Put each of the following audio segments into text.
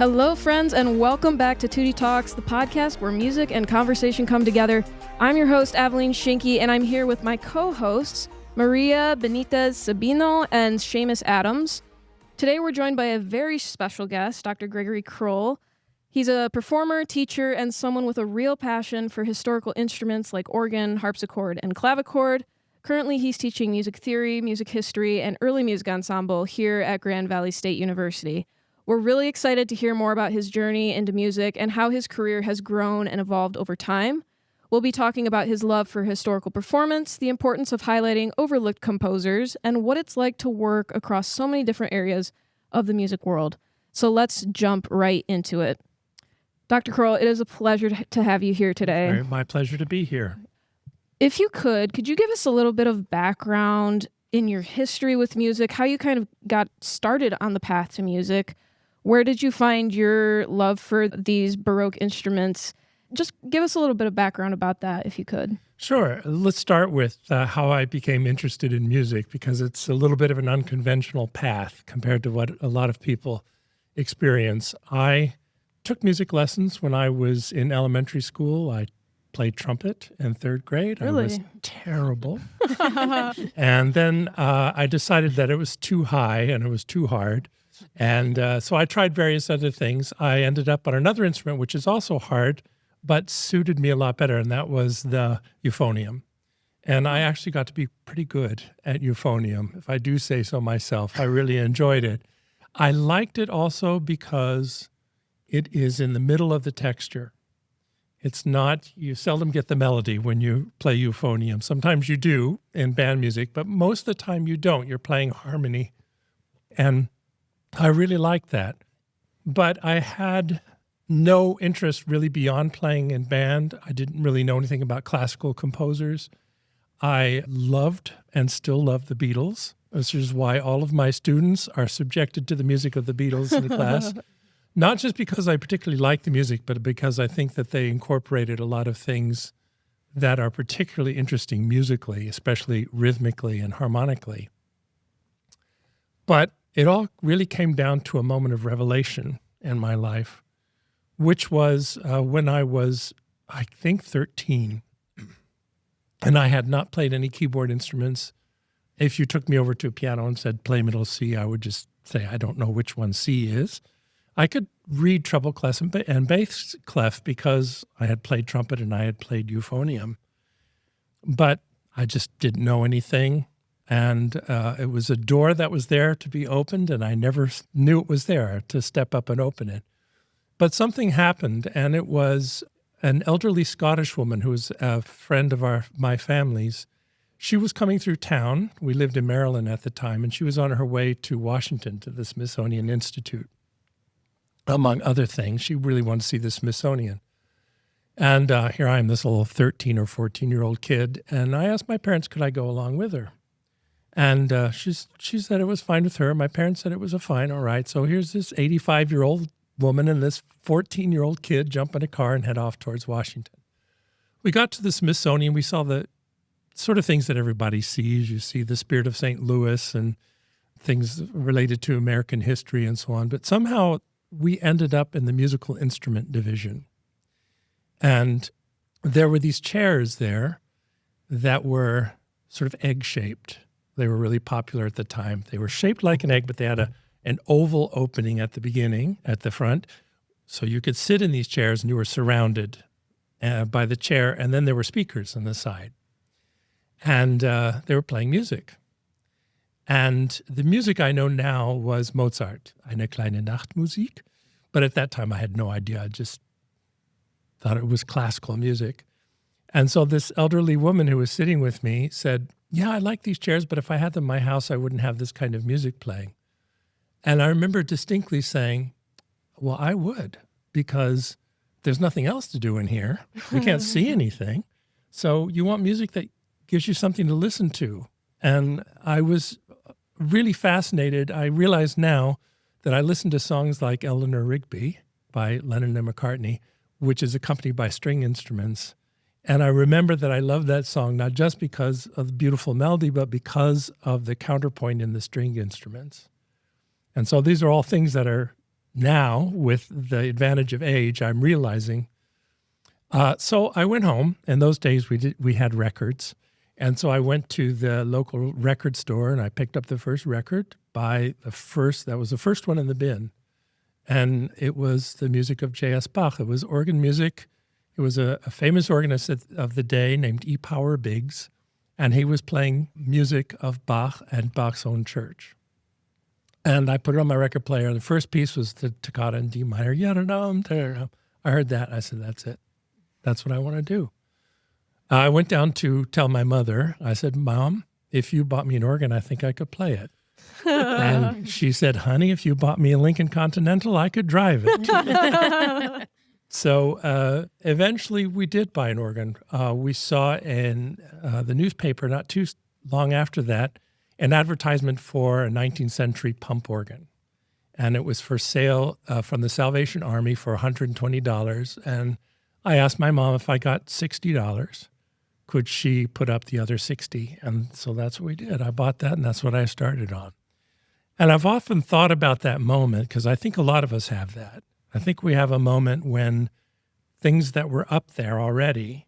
Hello, friends, and welcome back to Tutti Talks, the podcast where music and conversation come together. I'm your host, Aveline Shinky, and I'm here with my co-hosts, Maria Benitez Sabino and Seamus Adams. Today, we're joined by a very special guest, Dr. Gregory Crowell. He's a performer, teacher, and someone with a real passion for historical instruments like organ, harpsichord, and clavichord. Currently, he's teaching music theory, music history, and early music ensemble here at Grand Valley State University. We're really excited to hear more about his journey into music and how his career has grown and evolved over time. We'll be talking about his love for historical performance, the importance of highlighting overlooked composers, and what it's like to work across so many different areas of the music world. So let's jump right into it. Dr. Crowell, it is a pleasure to have you here today. My pleasure to be here. If you could you give us a little bit of background in your history with music, how you kind of got started on the path to music? Where did you find your love for these Baroque instruments? Just give us a little bit of background about that, if you could. Sure. Let's start with how I became interested in music, because it's a little bit of an unconventional path compared to what a lot of people experience. I took music lessons when I was in elementary school. I played trumpet in third grade. Really? I was terrible. And then I decided that it was too high and it was too hard. And so I tried various other things. I ended up on another instrument, which is also hard, but suited me a lot better, and that was the euphonium. And I actually got to be pretty good at euphonium, if I do say so myself. I really enjoyed it. I liked it also because it is in the middle of the texture. It's not, you seldom get the melody when you play euphonium. Sometimes you do in band music, but most of the time you don't. You're playing harmony. And I really liked that, but I had no interest really beyond playing in band. I didn't really know anything about classical composers. I loved and still love the Beatles. This is why all of my students are subjected to the music of the Beatles in the class. Not just because I particularly like the music, but because I think that they incorporated a lot of things that are particularly interesting musically, especially rhythmically and harmonically. But it all really came down to a moment of revelation in my life, which was when I was, I think, 13. And I had not played any keyboard instruments. If you took me over to a piano and said, play middle C, I would just say, I don't know which one C is. I could read treble clef and bass clef because I had played trumpet and I had played euphonium. But I just didn't know anything. And it was a door that was there to be opened, and I never knew it was there to step up and open it. But something happened, and it was an elderly Scottish woman who was a friend of my family's. She was coming through town. We lived in Maryland at the time, and she was on her way to Washington to the Smithsonian Institute. Among other things, she really wanted to see the Smithsonian. And here I am, this little 13 or 14-year-old kid, and I asked my parents, could I go along with her? And she said it was fine with her. My parents said it was fine, all right. So here's this 85-year-old woman and this 14-year-old kid jump in a car and head off towards Washington. We got to the Smithsonian. We saw the sort of things that everybody sees. You see the Spirit of St. Louis and things related to American history and so on. But somehow we ended up in the musical instrument division. And there were these chairs there that were sort of egg-shaped. They were really popular at the time. They were shaped like an egg, but they had an oval opening at the beginning, at the front. So you could sit in these chairs and you were surrounded by the chair, and then there were speakers on the side. And they were playing music. And the music I know now was Mozart, Eine kleine Nachtmusik. But at that time I had no idea. I just thought it was classical music. And so this elderly woman who was sitting with me said, yeah, I like these chairs, but if I had them in my house, I wouldn't have this kind of music playing. And I remember distinctly saying, well, I would, because there's nothing else to do in here. We can't see anything. So you want music that gives you something to listen to. And I was really fascinated. I realize now that I listened to songs like Eleanor Rigby by Lennon and McCartney, which is accompanied by string instruments. And I remember that I loved that song, not just because of the beautiful melody, but because of the counterpoint in the string instruments. And so these are all things that are now, with the advantage of age, I'm realizing. So I went home. In those days, we had records. And so I went to the local record store and I picked up the first record that was the first one in the bin. And it was the music of J.S. Bach. It was organ music. It was a famous organist of the day named E. Power Biggs. And he was playing music of Bach and Bach's own church. And I put it on my record player. The first piece was the toccata in D minor. I heard that. I said, that's it. That's what I want to do. I went down to tell my mother. I said, Mom, if you bought me an organ, I think I could play it. And she said, honey, if you bought me a Lincoln Continental, I could drive it. So eventually we did buy an organ. We saw in the newspaper not too long after that an advertisement for a 19th century pump organ. And it was for sale from the Salvation Army for $120. And I asked my mom if I got $60, could she put up the other 60? And so that's what we did. I bought that, and that's what I started on. And I've often thought about that moment because I think a lot of us have that. I think we have a moment when things that were up there already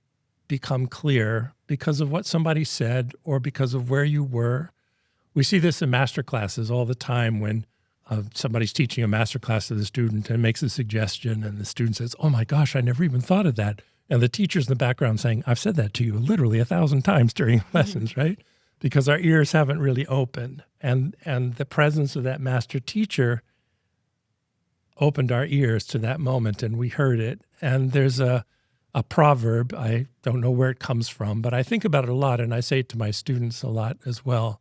become clear because of what somebody said or because of where you were. We see this in master classes all the time when somebody's teaching a master class to the student and makes a suggestion and the student says, oh my gosh, I never even thought of that. And the teacher's in the background saying, I've said that to you literally 1,000 times during lessons, right? Because our ears haven't really opened. And the presence of that master teacher opened our ears to that moment and we heard it. And there's a proverb, I don't know where it comes from, but I think about it a lot and I say it to my students a lot as well,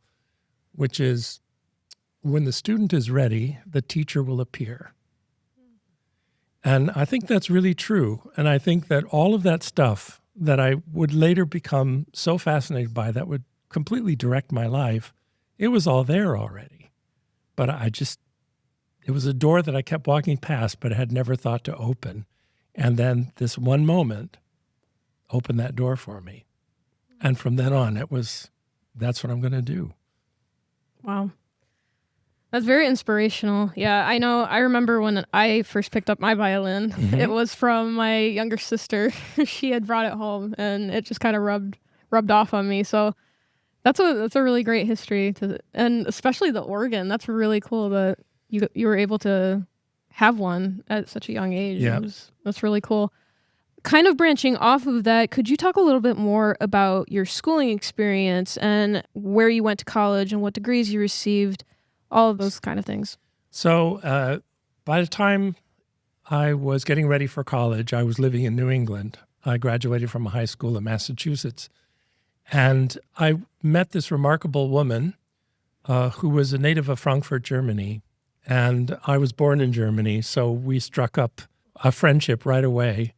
which is, when the student is ready, the teacher will appear. And I think that's really true. And I think that all of that stuff that I would later become so fascinated by that would completely direct my life, it was all there already. But it was a door that I kept walking past, but I had never thought to open. And then this one moment opened that door for me. And from then on, that's what I'm going to do. Wow. That's very inspirational. Yeah, I know. I remember when I first picked up my violin, it was from my younger sister. She had brought it home and it just kind of rubbed off on me. So that's a really great history and especially the organ. That's really cool that you were able to have one at such a young age. Yeah. That's really cool. Kind of branching off of that, could you talk a little bit more about your schooling experience and where you went to college and what degrees you received? All of those kind of things. So by the time I was getting ready for college, I was living in New England. I graduated from a high school in Massachusetts. And I met this remarkable woman who was a native of Frankfurt, Germany. And I was born in Germany, so we struck up a friendship right away.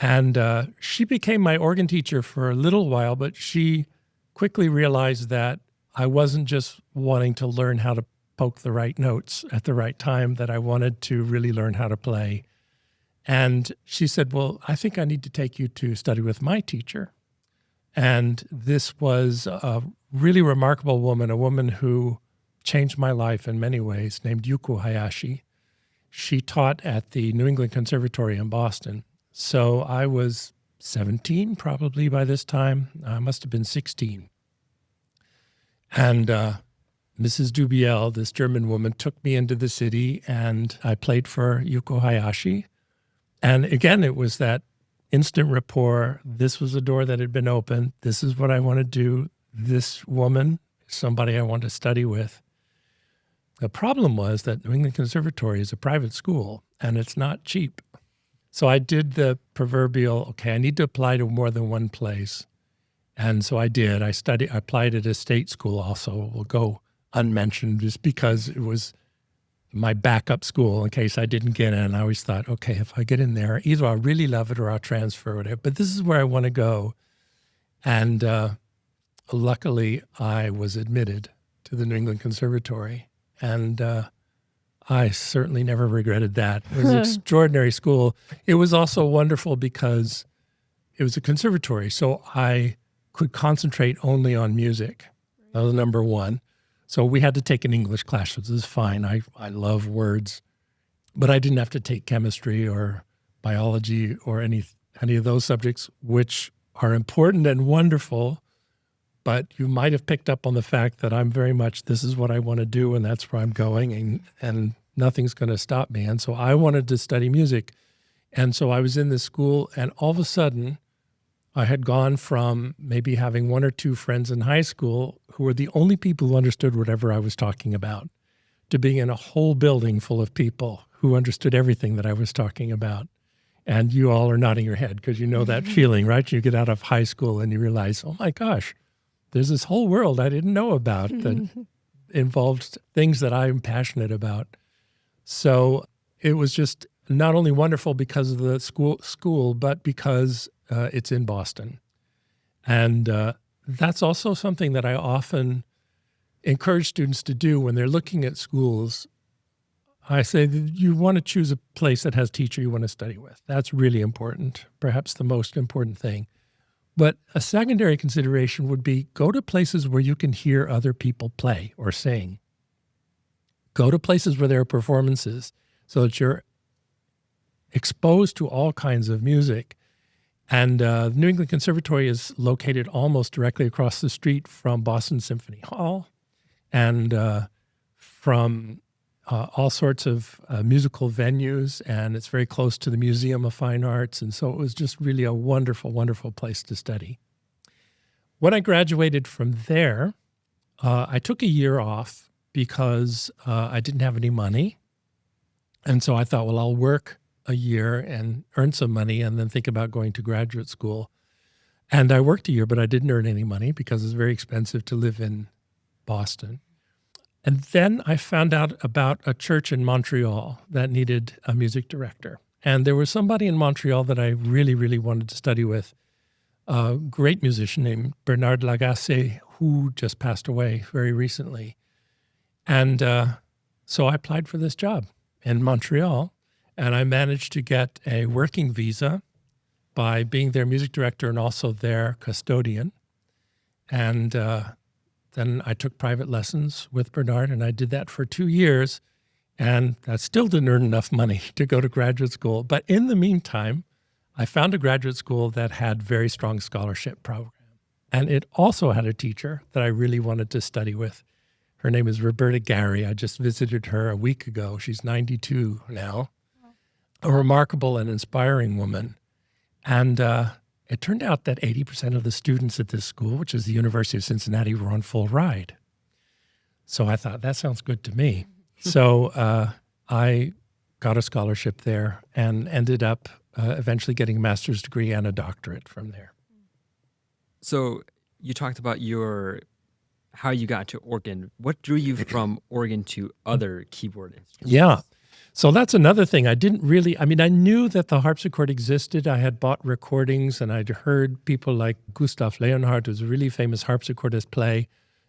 And she became my organ teacher for a little while, but she quickly realized that I wasn't just wanting to learn how to poke the right notes at the right time, that I wanted to really learn how to play. And she said, well, I think I need to take you to study with my teacher. And this was a really remarkable woman, a woman who changed my life in many ways, named Yuko Hayashi. She taught at the New England Conservatory in Boston. So I was 17 probably by this time. I must have been 16. And Mrs. Dubiel, this German woman, took me into the city and I played for Yuko Hayashi. And again, it was that instant rapport. This was a door that had been opened. This is what I want to do. This woman is somebody I want to study with. The problem was that New England Conservatory is a private school and it's not cheap. So I did the proverbial, okay, I need to apply to more than one place. And so I did. I applied at a state school also. We'll go unmentioned just because it was my backup school in case I didn't get in. I always thought, okay, if I get in there, either I'll really love it or I'll transfer whatever. But this is where I want to go. And luckily, I was admitted to the New England Conservatory. And I certainly never regretted that. It was an extraordinary school. It was also wonderful because it was a conservatory, so I could concentrate only on music. That was number one. So we had to take an English class, which is fine. I love words. But I didn't have to take chemistry or biology or any of those subjects, which are important and wonderful. But you might have picked up on the fact that I'm very much, this is what I want to do, and that's where I'm going, and nothing's going to stop me. And so I wanted to study music. And so I was in this school, and all of a sudden, I had gone from maybe having one or two friends in high school who were the only people who understood whatever I was talking about, to being in a whole building full of people who understood everything that I was talking about. And you all are nodding your head because you know that feeling, right? You get out of high school and you realize, oh my gosh, there's this whole world I didn't know about that involved things that I'm passionate about. So it was just not only wonderful because of the school, but because it's in Boston. And that's also something that I often encourage students to do when they're looking at schools. I say that you want to choose a place that has a teacher you want to study with. That's really important, perhaps the most important thing. But a secondary consideration would be go to places where you can hear other people play or sing. Go to places where there are performances so that you're exposed to all kinds of music. And the New England Conservatory is located almost directly across the street from Boston Symphony Hall and from all sorts of musical venues, and it's very close to the Museum of Fine Arts, and so it was just really a wonderful, wonderful place to study. When I graduated from there, I took a year off because I didn't have any money, and so I thought, well, I'll work a year and earn some money and then think about going to graduate school. And I worked a year, but I didn't earn any money because it's very expensive to live in Boston. And then I found out about a church in Montreal that needed a music director. And there was somebody in Montreal that I really, really wanted to study with, a great musician named Bernard Lagacé, who just passed away very recently. And so I applied for this job in Montreal, and I managed to get a working visa by being their music director and also their custodian. And then I took private lessons with Bernard, and I did that for 2 years, and that still didn't earn enough money to go to graduate school. But in the meantime, I found a graduate school that had very strong scholarship program. And it also had a teacher that I really wanted to study with. Her name is Roberta Gary. I just visited her a week ago. She's 92 now, a remarkable and inspiring woman. And it turned out that 80% of the students at this school, which is the University of Cincinnati, were on full ride. So I thought, that sounds good to me. So I got a scholarship there and ended up eventually getting a master's degree and a doctorate from there. So you talked about how you got to organ. What drew you from organ to other keyboard instruments? Yeah. So that's another thing. I knew that the harpsichord existed. I had bought recordings and I'd heard people like Gustav Leonhardt, who's a really famous harpsichordist, play.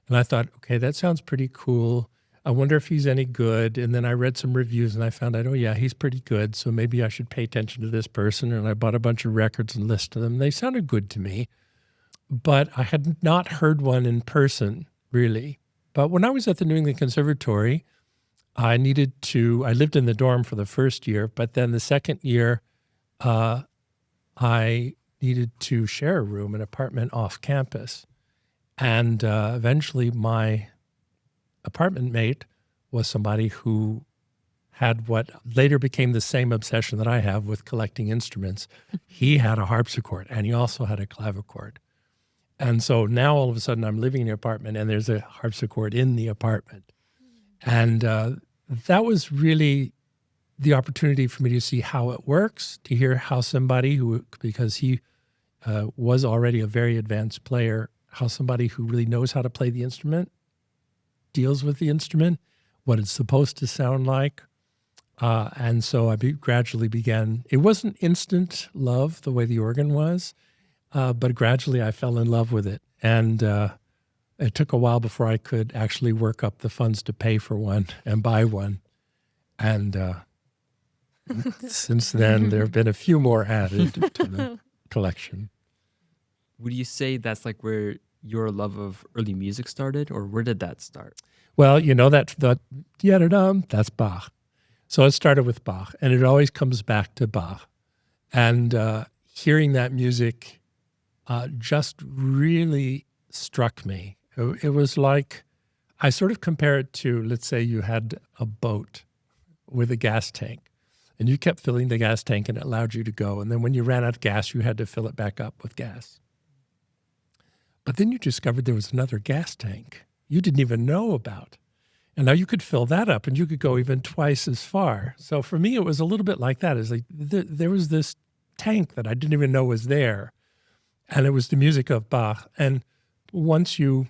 And I thought, okay, that sounds pretty cool. I wonder if he's any good. And then I read some reviews and I found out, oh yeah, he's pretty good. So maybe I should pay attention to this person. And I bought a bunch of records and listened to them. They sounded good to me, but I had not heard one in person, really. But when I was at the New England Conservatory, I lived in the dorm for the first year, but then the second year, I needed to share a room, an apartment off campus. And eventually my apartment mate was somebody who had what later became the same obsession that I have with collecting instruments. He had a harpsichord and he also had a clavichord. And so now all of a sudden I'm living in the apartment and there's a harpsichord in the apartment. And that was really the opportunity for me to see how it works, to hear how somebody because he was already a very advanced player, how somebody who really knows how to play the instrument deals with the instrument, what it's supposed to sound like. And so I gradually began. It wasn't instant love the way the organ was, but gradually I fell in love with it. And it took a while before I could actually work up the funds to pay for one and buy one. And since then, there have been a few more added to the collection. Would you say that's like where your love of early music started, or where did that start? Well, that's Bach. So it started with Bach, and it always comes back to Bach. And hearing that music just really struck me. It was like, I sort of compare it to, let's say you had a boat with a gas tank, and you kept filling the gas tank and it allowed you to go. And then when you ran out of gas, you had to fill it back up with gas. But then you discovered there was another gas tank you didn't even know about. And now you could fill that up and you could go even twice as far. So for me, it was a little bit like that. It's like there was this tank that I didn't even know was there. And it was the music of Bach. And once you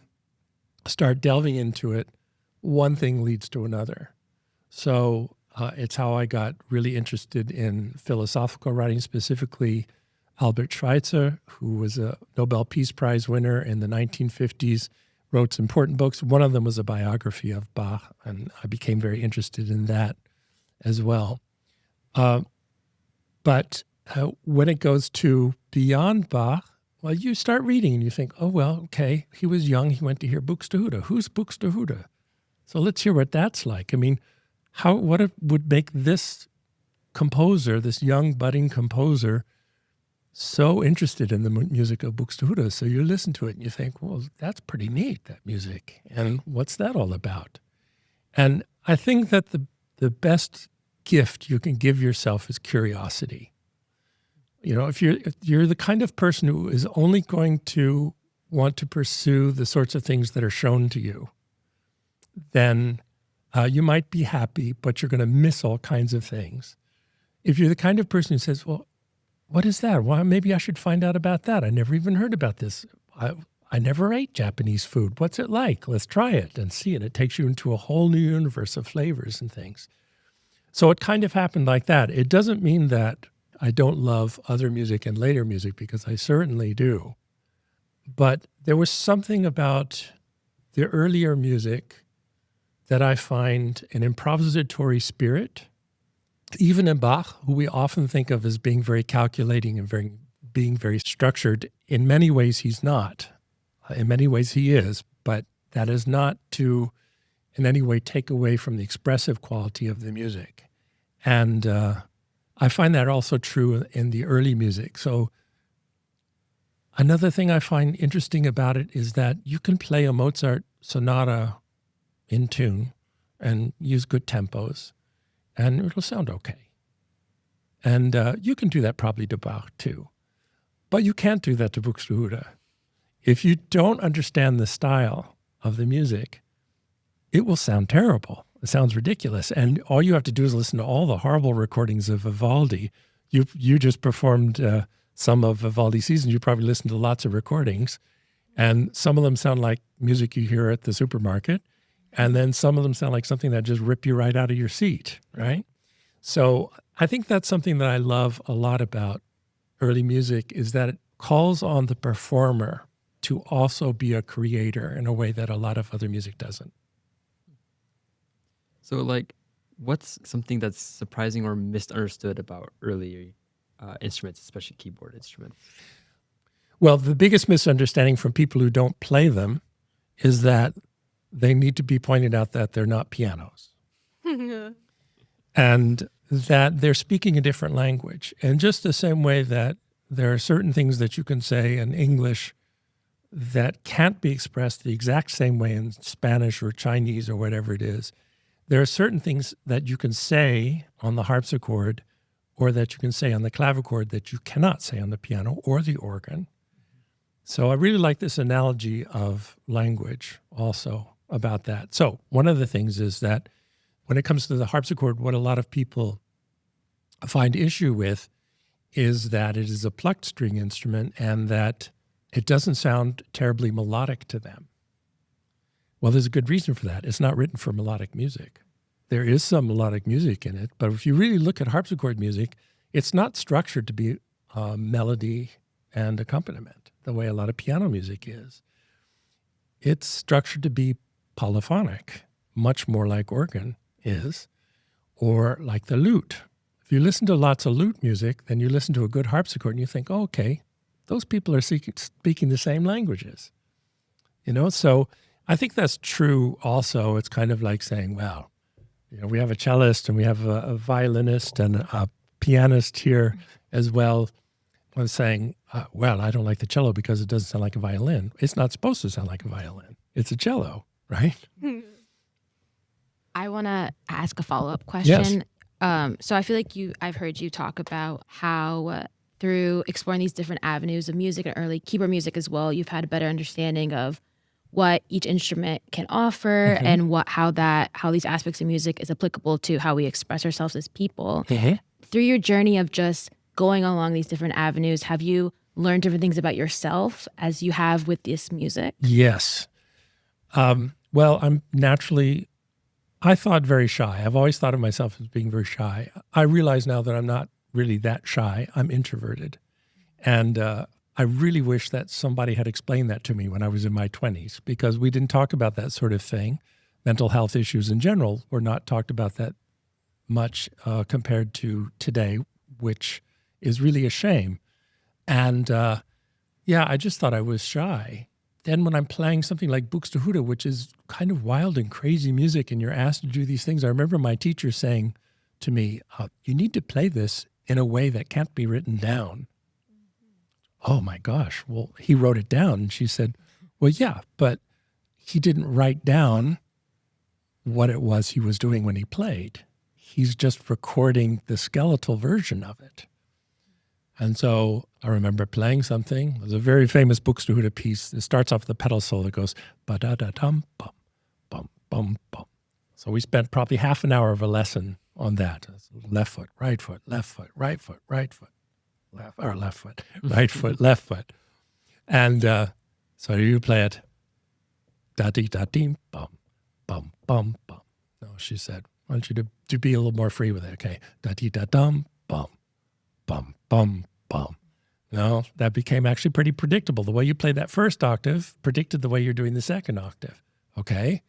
start delving into it, one thing leads to another. So it's how I got really interested in philosophical writing, specifically Albert Schweitzer, who was a Nobel Peace Prize winner in the 1950s, wrote some important books. One of them was a biography of Bach, and I became very interested in that as well. But when it goes to beyond Bach, well, you start reading and you think, oh, well, okay, he was young. He went to hear Buxtehude. Who's Buxtehude? So let's hear what that's like. I mean, what would make this composer, this young budding composer, so interested in the music of Buxtehude? So you listen to it and you think, well, that's pretty neat, that music. And what's that all about? And I think that the best gift you can give yourself is curiosity. You know, if you're the kind of person who is only going to want to pursue the sorts of things that are shown to you, then you might be happy, but you're going to miss all kinds of things. If you're the kind of person who says, well, what is that? Well, maybe I should find out about that. I never even heard about this. I never ate Japanese food. What's it like? Let's try it and see. And it takes you into a whole new universe of flavors and things. So it kind of happened like that. It doesn't mean that I don't love other music and later music, because I certainly do. But there was something about the earlier music that I find an improvisatory spirit. Even in Bach, who we often think of as being very calculating and being very structured, in many ways he's not. In many ways he is, but that is not to in any way take away from the expressive quality of the music. And I find that also true in the early music. So another thing I find interesting about it is that you can play a Mozart sonata in tune and use good tempos, and it'll sound okay. And you can do that probably to Bach too. But you can't do that to Buxtehude. If you don't understand the style of the music, it will sound terrible. It sounds ridiculous. And all you have to do is listen to all the horrible recordings of Vivaldi. You just performed some of Vivaldi's seasons. You probably listened to lots of recordings. And some of them sound like music you hear at the supermarket. And then some of them sound like something that just rip you right out of your seat, right? So I think that's something that I love a lot about early music, is that it calls on the performer to also be a creator in a way that a lot of other music doesn't. So, like, what's something that's surprising or misunderstood about early instruments, especially keyboard instruments? Well, the biggest misunderstanding from people who don't play them is that they need to be pointed out that they're not pianos. And that they're speaking a different language. And just the same way that there are certain things that you can say in English that can't be expressed the exact same way in Spanish or Chinese or whatever it is, there are certain things that you can say on the harpsichord or that you can say on the clavichord that you cannot say on the piano or the organ. So I really like this analogy of language also about that. So one of the things is that when it comes to the harpsichord, what a lot of people find issue with is that it is a plucked string instrument and that it doesn't sound terribly melodic to them. Well, there's a good reason for that. It's not written for melodic music. There is some melodic music in it, but if you really look at harpsichord music, it's not structured to be melody and accompaniment the way a lot of piano music is. It's structured to be polyphonic, much more like organ is, or like the lute. If you listen to lots of lute music, then you listen to a good harpsichord and you think, oh, okay, those people are speaking the same languages. You know, so I think that's true also. It's kind of like saying, well, we have a cellist and we have a violinist and a pianist here as well. I was saying, well, I don't like the cello because it doesn't sound like a violin. It's not supposed to sound like a violin. It's a cello, right? I want to ask a follow-up question. Yes. So I feel like I've heard you talk about how through exploring these different avenues of music and early keyboard music as well, you've had a better understanding of what each instrument can offer and how these aspects of music is applicable to how we express ourselves as people. Through your journey of just going along these different avenues, have you learned different things about yourself as you have with this music? Yes. Well, I thought very shy. I've always thought of myself as being very shy. I realize now that I'm not really that shy. I'm introverted. And I really wish that somebody had explained that to me when I was in my 20s, because we didn't talk about that sort of thing. Mental health issues in general were not talked about that much compared to today, which is really a shame. And I just thought I was shy. Then when I'm playing something like Buxtehude, which is kind of wild and crazy music, and you're asked to do these things, I remember my teacher saying to me, you need to play this in a way that can't be written down. Oh my gosh, well, he wrote it down. And she said, well, yeah, but he didn't write down what it was he was doing when he played. He's just recording the skeletal version of it. And so I remember playing something. It was a very famous Buxtehude piece. It starts off with the pedal solo. It goes ba-da-da-dum, bum, bum, bum, bum. So we spent probably half an hour of a lesson on that. Left foot, right foot, left foot, right foot, right foot, left foot, right foot, left foot. And so you play it. Da-dee-da-dee, bum, bum, bum, bum. No, she said, I want you to be a little more free with it. Okay. Da-dee-da-dum, bum, bum, bum, bum. No, that became actually pretty predictable. The way you played that first octave predicted the way you're doing the second octave. Okay.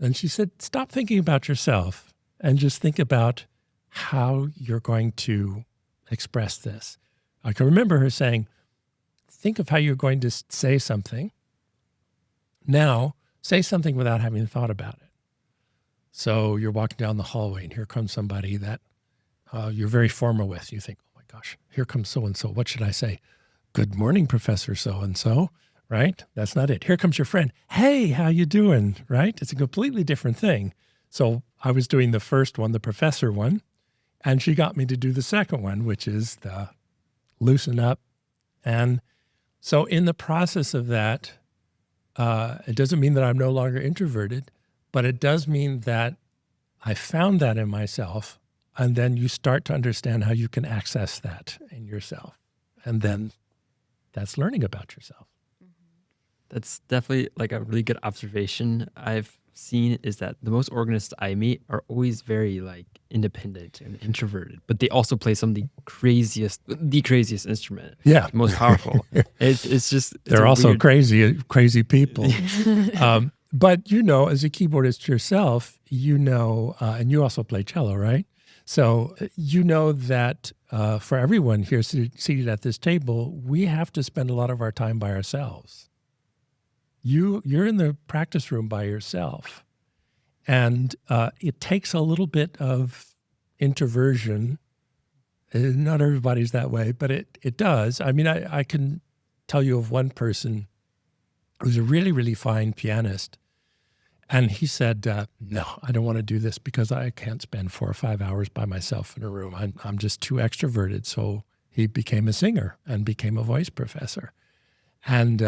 And she said, stop thinking about yourself and just think about how you're going to express this. I can remember her saying, think of how you're going to say something. Now, say something without having thought about it. So you're walking down the hallway and here comes somebody that you're very formal with. You think, oh my gosh, here comes so-and-so. What should I say? Good morning, Professor so-and-so, right? That's not it. Here comes your friend. Hey, how you doing, right? It's a completely different thing. So I was doing the first one, the professor one, and she got me to do the second one, which is the loosen up. And so in the process of that, it doesn't mean that I'm no longer introverted, but it does mean that I found that in myself, and then you start to understand how you can access that in yourself. And then that's learning about yourself. That's definitely like a really good observation I've seen, is that the most organists I meet are always very like independent and introverted, but they also play the craziest instrument. Yeah. Most powerful. It's they're also weird... crazy people. But as a keyboardist yourself, and you also play cello, right? So that for everyone here seated at this table, we have to spend a lot of our time by ourselves. You're in the practice room by yourself. And it takes a little bit of introversion. Not everybody's that way, but it does. I mean, I can tell you of one person who's a really, really fine pianist. And he said, no, I don't want to do this because I can't spend 4 or 5 hours by myself in a room. I'm just too extroverted. So he became a singer and became a voice professor. And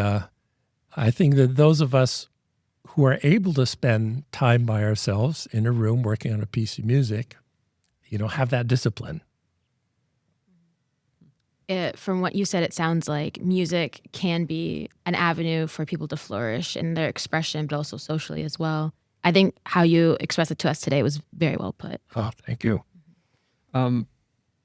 I think that those of us who are able to spend time by ourselves in a room working on a piece of music, have that discipline. From what you said, it sounds like music can be an avenue for people to flourish in their expression, but also socially as well. I think how you expressed it to us today was very well put. Oh, thank you.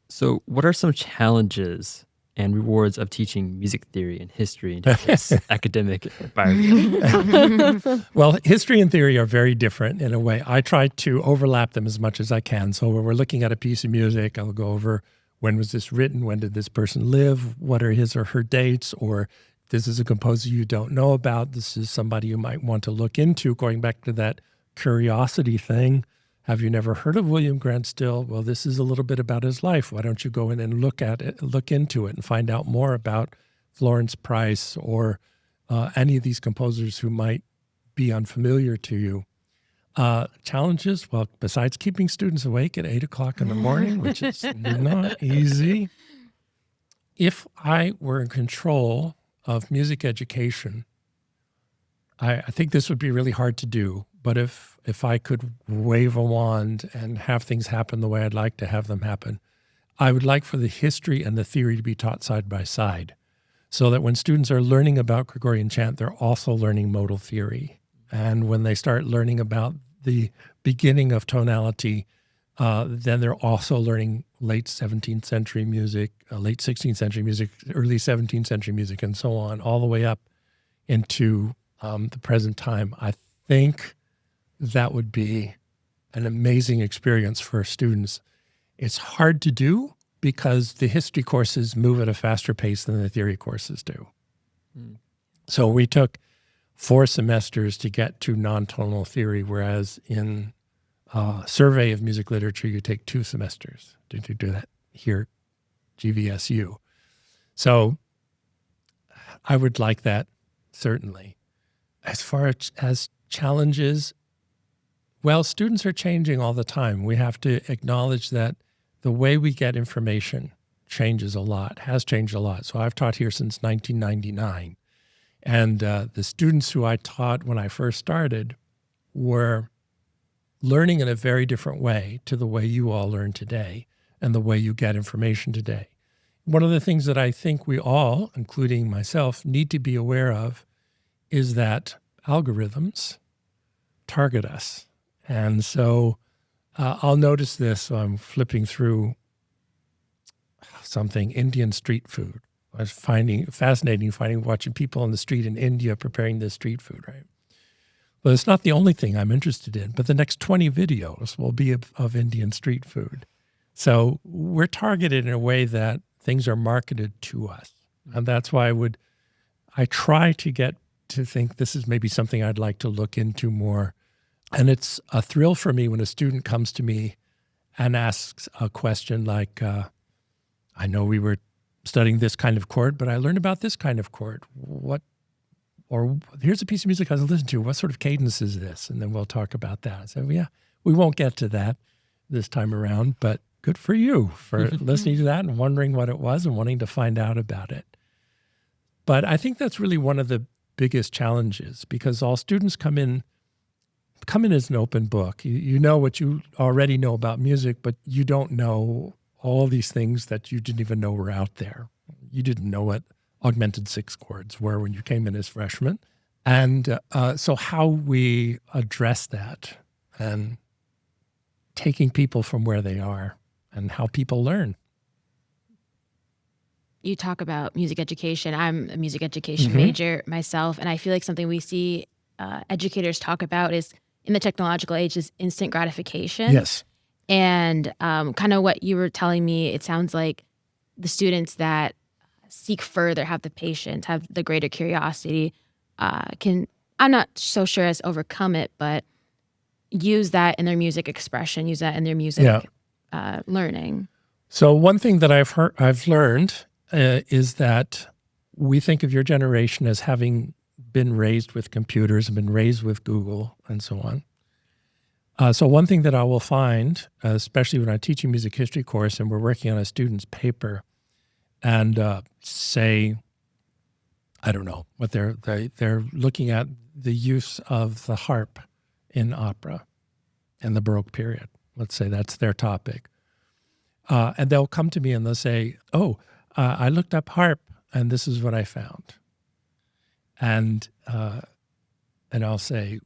So what are some challenges and rewards of teaching music theory and history in this academic environment? Well, history and theory are very different in a way. I try to overlap them as much as I can. So when we're looking at a piece of music, I'll go over, when was this written? When did this person live? What are his or her dates? Or this is a composer you don't know about. This is somebody you might want to look into, going back to that curiosity thing. Have you never heard of William Grant Still? Well, this is a little bit about his life. Why don't you go in and look into it and find out more about Florence Price or any of these composers who might be unfamiliar to you. Challenges, well, besides keeping students awake at 8 o'clock in the morning, which is not easy. If I were in control of music education, I think this would be really hard to do. But if I could wave a wand and have things happen the way I'd like to have them happen, I would like for the history and the theory to be taught side by side, so that when students are learning about Gregorian chant, they're also learning modal theory. And when they start learning about the beginning of tonality, then they're also learning late 17th century music, late 16th century music, early 17th century music, and so on, all the way up into the present time. I think that would be an amazing experience for students. It's hard to do because the history courses move at a faster pace than the theory courses do. So we took 4 semesters to get to non-tonal theory, whereas in survey of music literature, you take 2 semesters to do that here, GVSU. So I would like that, certainly. As far as challenges, well, students are changing all the time. We have to acknowledge that the way we get information changes a lot, has changed a lot. So I've taught here since 1999. And the students who I taught when I first started were learning in a very different way to the way you all learn today and the way you get information today. One of the things that I think we all, including myself, need to be aware of is that algorithms target us. And so I'll notice this. So I'm flipping through something, Indian street food. I was fascinating watching people on the street in India preparing this street food, right? Well, it's not the only thing I'm interested in, but the next 20 videos will be of Indian street food. So we're targeted in a way that things are marketed to us. And that's why I try to get to think this is maybe something I'd like to look into more. And it's a thrill for me when a student comes to me and asks a question like, I know we were studying this kind of chord, but I learned about this kind of chord. Or here's a piece of music I was listening to. What sort of cadence is this? And then we'll talk about that. So yeah, we won't get to that this time around, but good for you for listening to that and wondering what it was and wanting to find out about it. But I think that's really one of the biggest challenges, because all students come in as an open book. You know what you already know about music, but you don't know all these things that you didn't even know were out there. You didn't know what augmented 6 chords were when you came in as freshmen. And so how we address that and taking people from where they are and how people learn. You talk about music education. I'm a music education major myself, and I feel like something we see educators talk about is in the technological age is instant gratification. Yes. And kind of what you were telling me, it sounds like the students that seek further, have the patience, have the greater curiosity, I'm not so sure as overcome it, but use that in their music expression, use that in their music learning. So one thing that I've learned is that we think of your generation as having been raised with computers and been raised with Google and so on. So one thing that I will find, especially when I'm teaching music history course and we're working on a student's paper, and say, I don't know, what they're looking at the use of the harp in opera in the Baroque period. Let's say that's their topic. And they'll come to me and they'll say, I looked up harp and this is what I found. And I'll say,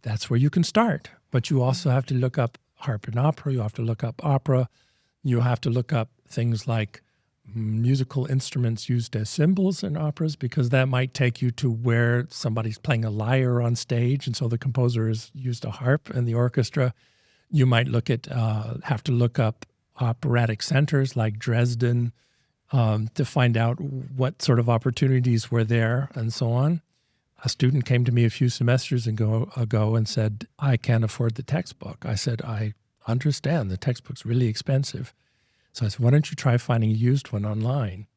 that's where you can start. But you also have to look up harp in opera. You have to look up opera. You have to look up things like musical instruments used as cymbals in operas, because that might take you to where somebody's playing a lyre on stage, and so the composer has used a harp in the orchestra. You might have to look up operatic centers like Dresden to find out what sort of opportunities were there and so on. A student came to me a few semesters ago and said, I can't afford the textbook. I said, I understand. The textbook's really expensive. So I said, why don't you try finding a used one online?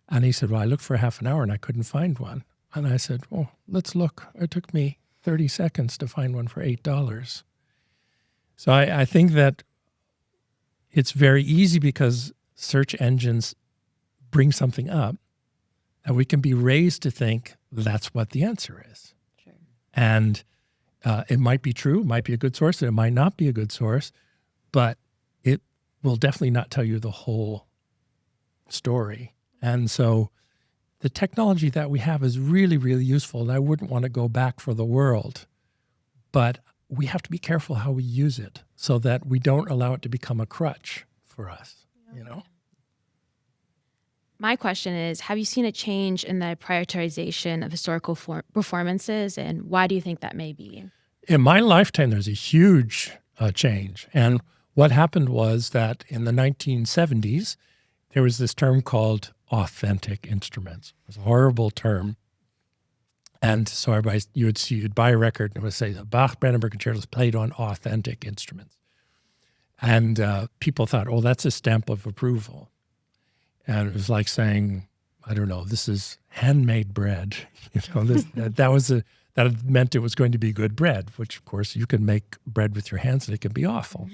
And he said, well, I looked for half an hour and I couldn't find one. And I said, well, let's look. It took me 30 seconds to find one for $8. So I think that it's very easy because search engines bring something up and we can be raised to think that's what the answer is. Sure. And it might be true, it might be a good source, it might not be a good source, but it will definitely not tell you the whole story. And so the technology that we have is really, really useful, and I wouldn't want to go back for the world. But we have to be careful how we use it so that we don't allow it to become a crutch for us, you know? My question is, have you seen a change in the prioritization of historical performances, and why do you think that may be? In my lifetime, there's a huge change. And what happened was that in the 1970s, there was this term called authentic instruments. It was a horrible term. And so everybody, you'd buy a record and it would say the Bach Brandenburg Concertos played on authentic instruments. And people thought, oh, that's a stamp of approval. And it was like saying, I don't know, this is handmade bread. You know, that meant it was going to be good bread, which of course you can make bread with your hands and it can be awful.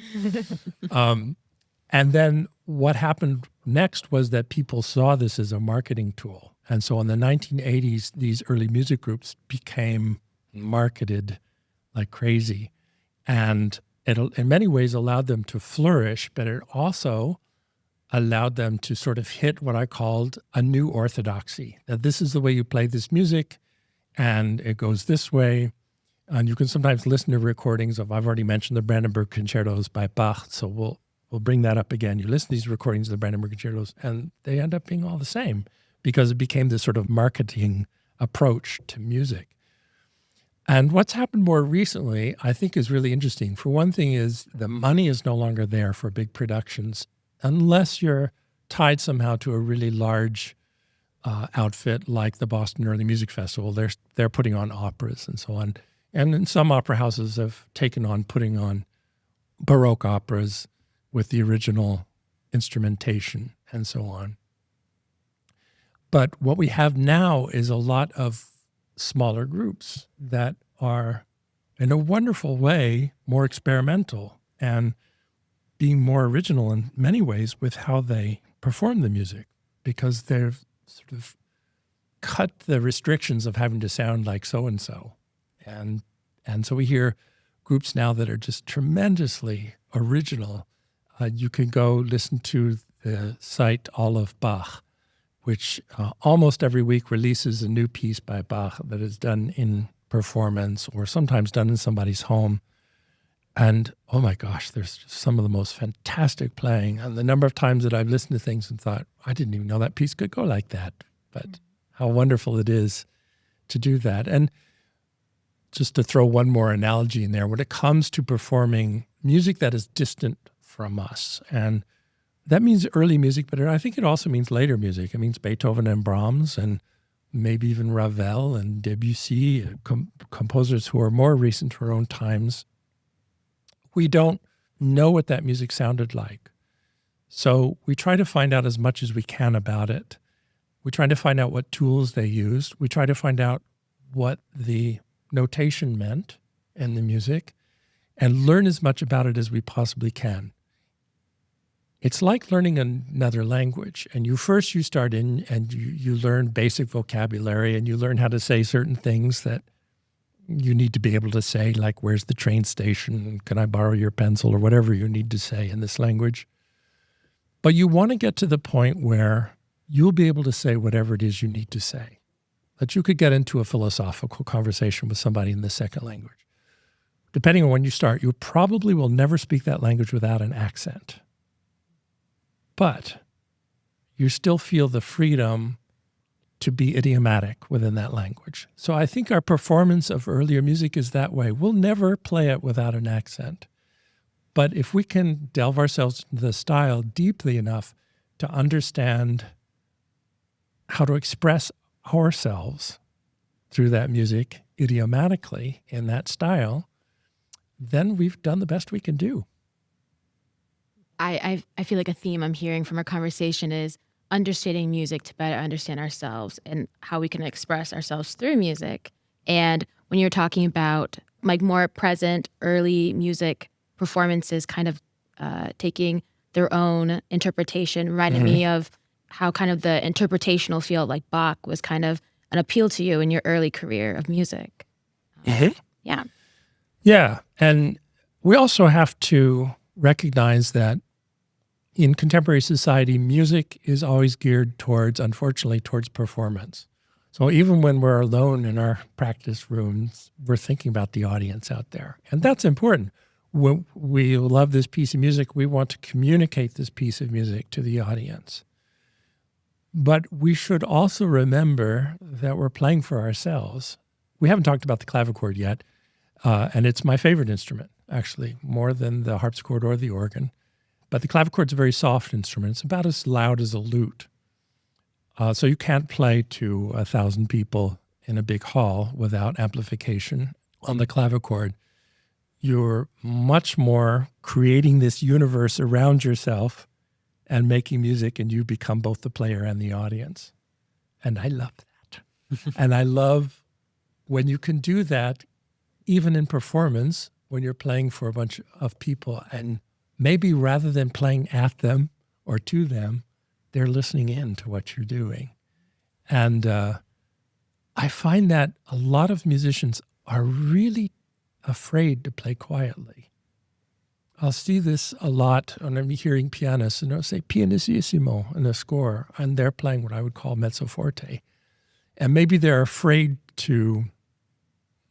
And then what happened next was that people saw this as a marketing tool. And so in the 1980s, these early music groups became marketed like crazy. And it in many ways allowed them to flourish, but it also allowed them to sort of hit what I called a new orthodoxy, that this is the way you play this music, and it goes this way. And you can sometimes listen to recordings of, I've already mentioned the Brandenburg Concertos by Bach, so we'll bring that up again. You listen to these recordings of the Brandenburg Concertos, and they end up being all the same because it became this sort of marketing approach to music. And what's happened more recently, I think, is really interesting. For one thing is the money is no longer there for big productions unless you're tied somehow to a really large outfit like the Boston Early Music Festival. They're putting on operas and so on. And then some opera houses have taken on putting on Baroque operas with the original instrumentation and so on. But what we have now is a lot of smaller groups that are, in a wonderful way, more experimental and being more original in many ways with how they perform the music, because they've sort of cut the restrictions of having to sound like so-and-so. And so we hear groups now that are just tremendously original. You can go listen to the site All of Bach, which almost every week releases a new piece by Bach that is done in performance or sometimes done in somebody's home. And oh my gosh, there's just some of the most fantastic playing. And the number of times that I've listened to things and thought, I didn't even know that piece could go like that. But how wonderful it is to do that. And just to throw one more analogy in there, when it comes to performing music that is distant from us, and that means early music, but I think it also means later music. It means Beethoven and Brahms and maybe even Ravel and Debussy, composers who are more recent to our own times. We don't know what that music sounded like. So we try to find out as much as we can about it. We try to find out what tools they used. We try to find out what the notation meant in the music and learn as much about it as we possibly can. It's like learning another language. And you start in and you learn basic vocabulary and you learn how to say certain things that you need to be able to say, like, where's the train station? Can I borrow your pencil? Or whatever you need to say in this language. But you want to get to the point where you'll be able to say whatever it is you need to say. That you could get into a philosophical conversation with somebody in the second language. Depending on when you start, you probably will never speak that language without an accent. But you still feel the freedom to be idiomatic within that language. So I think our performance of earlier music is that way. We'll never play it without an accent. But if we can delve ourselves into the style deeply enough to understand how to express ourselves through that music idiomatically in that style, then we've done the best we can do. I feel like a theme I'm hearing from our conversation is understanding music to better understand ourselves and how we can express ourselves through music. And when you're talking about like more present, early music performances kind of taking their own interpretation, reminded me of how kind of the interpretational field like Bach was kind of an appeal to you in your early career of music. Yeah. Yeah. And we also have to recognize that in contemporary society, music is always geared towards, unfortunately, towards performance. So even when we're alone in our practice rooms, we're thinking about the audience out there. And that's important. When we love this piece of music, we want to communicate this piece of music to the audience. But we should also remember that we're playing for ourselves. We haven't talked about the clavichord yet, and it's my favorite instrument, actually, more than the harpsichord or the organ. But the clavichord's a very soft instrument. It's about as loud as a lute. So you can't play to 1,000 people in a big hall without amplification. On the clavichord, you're much more creating this universe around yourself and making music, and you become both the player and the audience. And I love that. And I love when you can do that, even in performance, when you're playing for a bunch of people, and maybe rather than playing at them or to them, they're listening in to what you're doing. And I find that a lot of musicians are really afraid to play quietly. I'll see this a lot when I'm hearing pianists, and they'll say pianissimo in a score, and they're playing what I would call mezzo forte. And maybe they're afraid to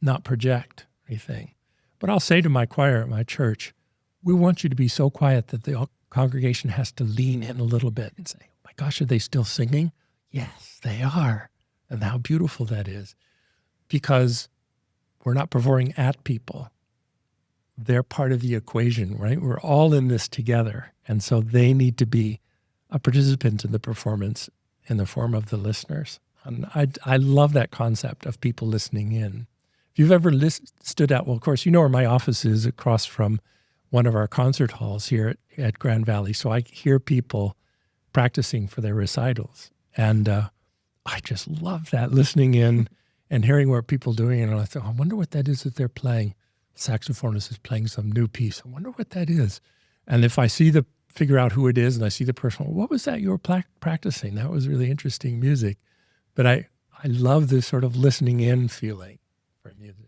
not project anything. But I'll say to my choir at my church, we want you to be so quiet that the congregation has to lean in a little bit and say, oh my gosh, are they still singing? Yes, they are. And how beautiful that is. Because we're not performing at people. They're part of the equation, right? We're all in this together. And so they need to be a participant in the performance in the form of the listeners. And I love that concept of people listening in. If you've ever stood out, well, of course, you know where my office is, across from one of our concert halls here at Grand Valley. So I hear people practicing for their recitals. And I just love that, listening in and hearing what people are doing. And I thought, I wonder what that is that they're playing. The saxophonist is playing some new piece. I wonder what that is. And if I figure out who it is, and I see the person, well, what was that you were practicing? That was really interesting music. But I love this sort of listening in feeling for music.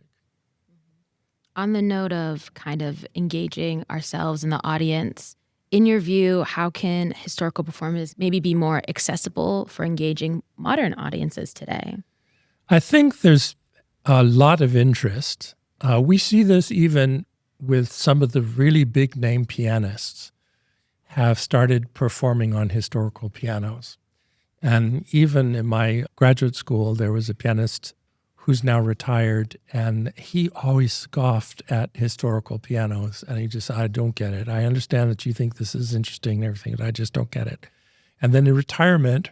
On the note of kind of engaging ourselves and the audience, in your view, how can historical performance maybe be more accessible for engaging modern audiences today? I think there's a lot of interest. We see this even with some of the really big name pianists have started performing on historical pianos. And even in my graduate school, there was a pianist who's now retired, and he always scoffed at historical pianos. And he just said, I don't get it. I understand that you think this is interesting and everything, but I just don't get it. And then in retirement,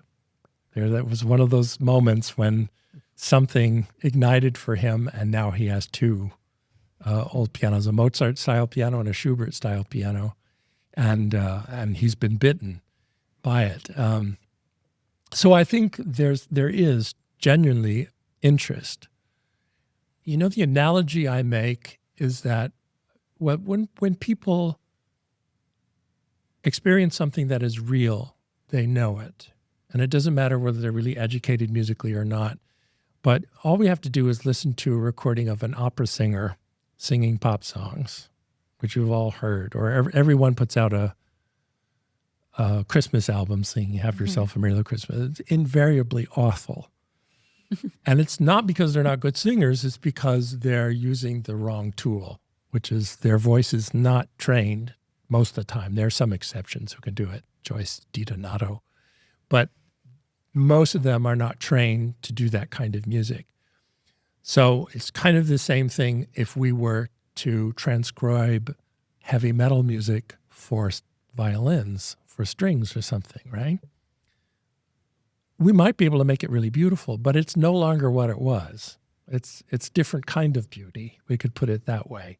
that was one of those moments when something ignited for him, and now he has two old pianos, a Mozart-style piano and a Schubert-style piano, and he's been bitten by it. So I think there is genuinely interest. You know, the analogy I make is that when people experience something that is real, they know it. And it doesn't matter whether they're really educated musically or not. But all we have to do is listen to a recording of an opera singer singing pop songs, which you've all heard, or everyone puts out a Christmas album singing Have Yourself a Merry Little Christmas. It's invariably awful. And it's not because they're not good singers, it's because they're using the wrong tool, which is their voice is not trained most of the time. There are some exceptions who can do it, Joyce DiDonato. But most of them are not trained to do that kind of music. So it's kind of the same thing if we were to transcribe heavy metal music for violins, for strings or something, right? We might be able to make it really beautiful, but it's no longer what it was. It's different kind of beauty. We could put it that way.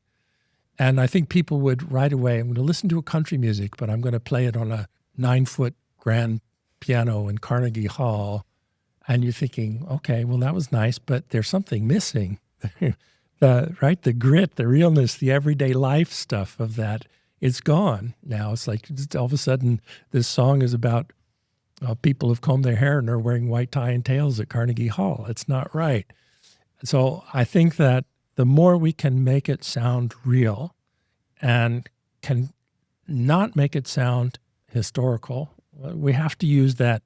And I think people would right away, I'm going to listen to a country music, but I'm going to play it on a 9-foot grand piano in Carnegie Hall. And you're thinking, okay, well, that was nice, but there's something missing. The grit, the realness, the everyday life stuff of that, it's gone now. It's like all of a sudden this song is about people who've combed their hair and are wearing white tie and tails at Carnegie Hall. It's not right. So I think that the more we can make it sound real and can not make it sound historical, we have to use that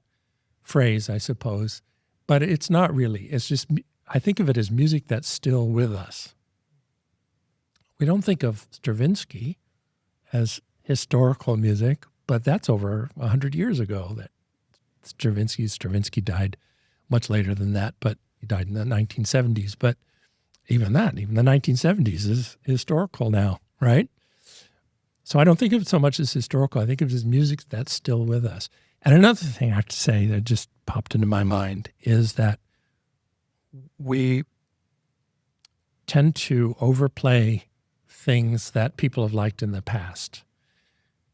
phrase, I suppose, but it's not really. It's just, I think of it as music that's still with us. We don't think of Stravinsky as historical music, but that's over 100 years ago that Stravinsky died much later than that, but he died in the 1970s. But even the 1970s is historical now, right? So I don't think of it so much as historical. I think of it as music that's still with us. And another thing I have to say that just popped into my mind is that we tend to overplay things that people have liked in the past.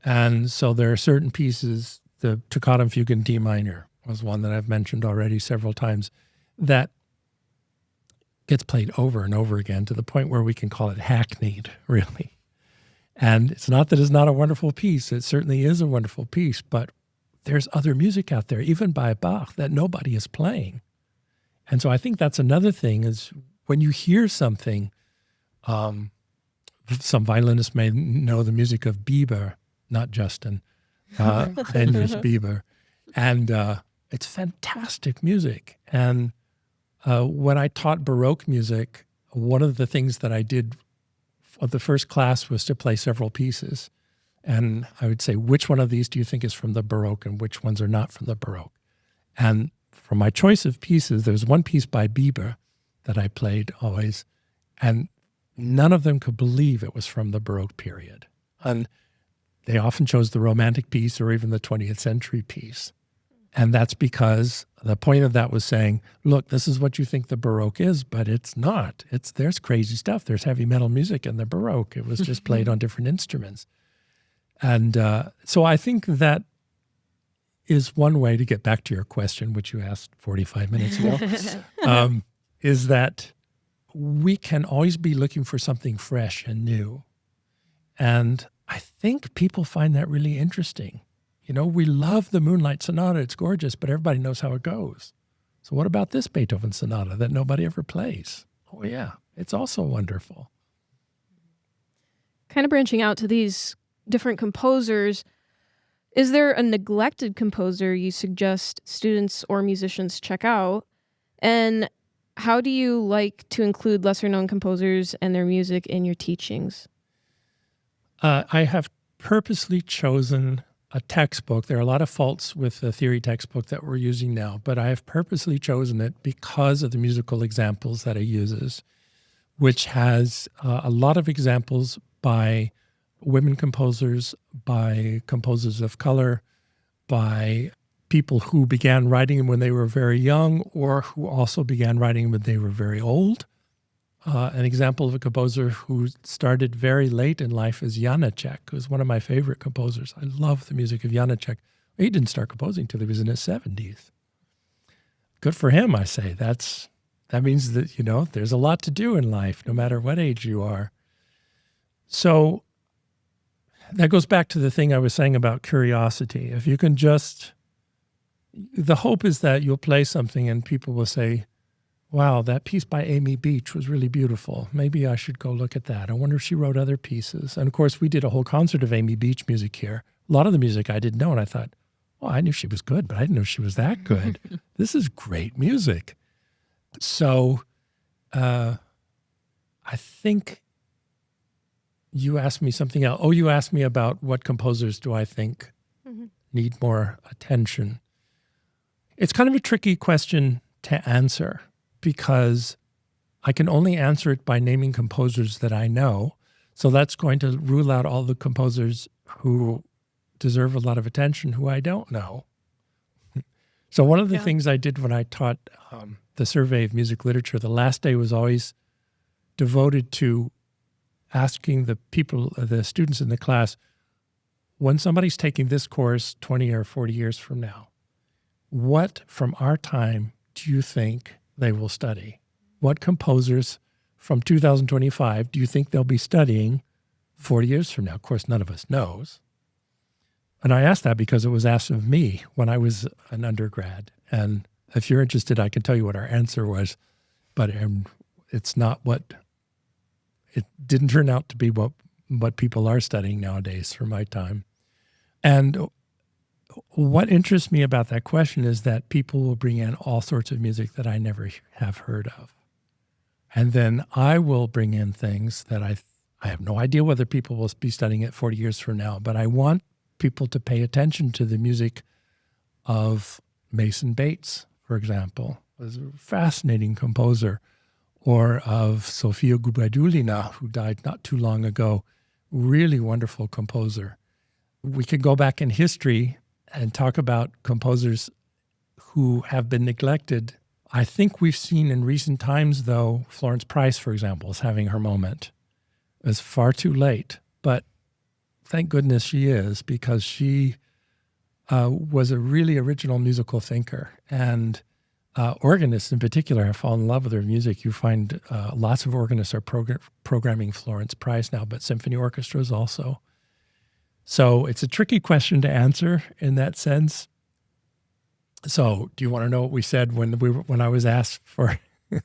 And so there are certain pieces, the Toccata and Fugue in D minor was one that I've mentioned already several times, that gets played over and over again to the point where we can call it hackneyed, really. And it's not that it's not a wonderful piece. It certainly is a wonderful piece, but there's other music out there, even by Bach, that nobody is playing. And so I think that's another thing is when you hear something, some violinists may know the music of Bieber, not Justin, English Bieber. And it's fantastic music. And when I taught Baroque music, one of the things that I did for the first class was to play several pieces. And I would say, which one of these do you think is from the Baroque and which ones are not from the Baroque? And for my choice of pieces, there was one piece by Bieber that I played always, and none of them could believe it was from the Baroque period. And they often chose the Romantic piece or even the 20th century piece. And that's because the point of that was saying, look, this is what you think the Baroque is, but it's not. There's crazy stuff. There's heavy metal music in the Baroque. It was just played on different instruments. And so I think that is one way to get back to your question, which you asked 45 minutes ago, is that we can always be looking for something fresh and new. And I think people find that really interesting. You know, we love the Moonlight Sonata. It's gorgeous, but everybody knows how it goes. So what about this Beethoven sonata that nobody ever plays? Oh, yeah, it's also wonderful. Kind of branching out to these different composers, is there a neglected composer you suggest students or musicians check out? And how do you like to include lesser-known composers and their music in your teachings? I have purposely chosen a textbook. There are a lot of faults with the theory textbook that we're using now, but I have purposely chosen it because of the musical examples that it uses, which has a lot of examples by women composers, by composers of color, by people who began writing when they were very young or who also began writing when they were very old. An example of a composer who started very late in life is Janacek, who's one of my favorite composers. I love the music of Janacek. He didn't start composing until he was in his 70s. Good for him, I say. That means that, you know, there's a lot to do in life, no matter what age you are. So that goes back to the thing I was saying about curiosity. If you can the hope is that you'll play something and people will say, wow, that piece by Amy Beach was really beautiful. Maybe I should go look at that. I wonder if she wrote other pieces. And of course, we did a whole concert of Amy Beach music here. A lot of the music I didn't know, and I thought, well, I knew she was good, but I didn't know she was that good. This is great music. So I think you asked me something else. Oh, you asked me about what composers do I think need more attention. It's kind of a tricky question to answer because I can only answer it by naming composers that I know. So that's going to rule out all the composers who deserve a lot of attention who I don't know. So one of the things I did when I taught the survey of music literature, the last day was always devoted to asking the students in the class, when somebody's taking this course 20 or 40 years from now, what from our time do you think they will study? What composers from 2025 do you think they'll be studying 40 years from now? Of course, none of us knows. And I asked that because it was asked of me when I was an undergrad. And if you're interested, I can tell you what our answer was, but it's not it didn't turn out to be what people are studying nowadays from my time. And what interests me about that question is that people will bring in all sorts of music that I never have heard of. And then I will bring in things that I have no idea whether people will be studying it 40 years from now, but I want people to pay attention to the music of Mason Bates, for example, was a fascinating composer, or of Sofia Gubaidulina, who died not too long ago, really wonderful composer. We could go back in history and talk about composers who have been neglected. I think we've seen in recent times, though, Florence Price, for example, is having her moment. It's far too late, but thank goodness she is, because she was a really original musical thinker. And organists in particular have fallen in love with her music. You find lots of organists are programming Florence Price now, but symphony orchestras also. So it's a tricky question to answer in that sense. So do you want to know what we said when I was asked for?